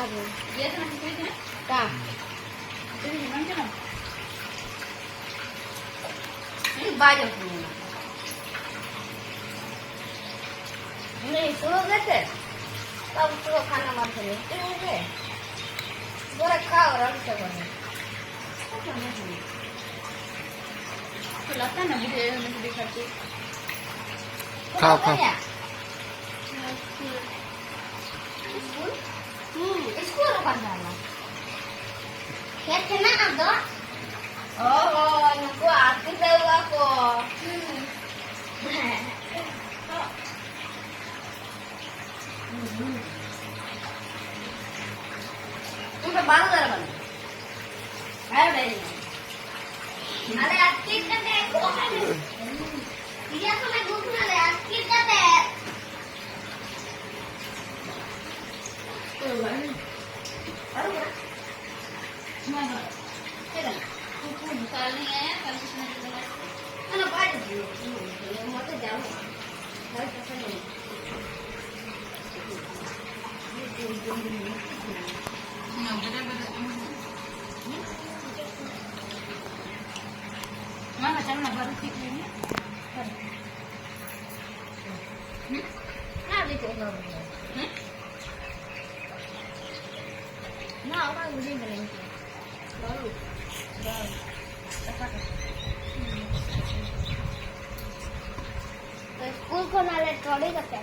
Aduh. Dia tuh masih kulit ya? Dah. Jadi gimana kan? Ini banyak punya. Ini suruh nggak? Tahu suruh खाना मत खाने. Ini nggak? Boleh kau orang bisa kan? Kelihatan na video yang masih dikerti. Kau. School apa sana? Kayak kena ada? Oh, aku artis tahu aku. Itu baru dah bang. Ayo deh. Ada artis kan deh? Dia tuh lagi bukan ada artis kan deh? Baru ya? Mana? Tidak. Kalau ni kalau kita nak jelas. Mana banyak sih? Ini mau tuh jauh. Harus pesan ini. Nah, beda-beda. Mana macam mana baru tik ini? Nah, itu enggak. Nah, orang begini kan ini. Baru. School को ना ले trolley का क्या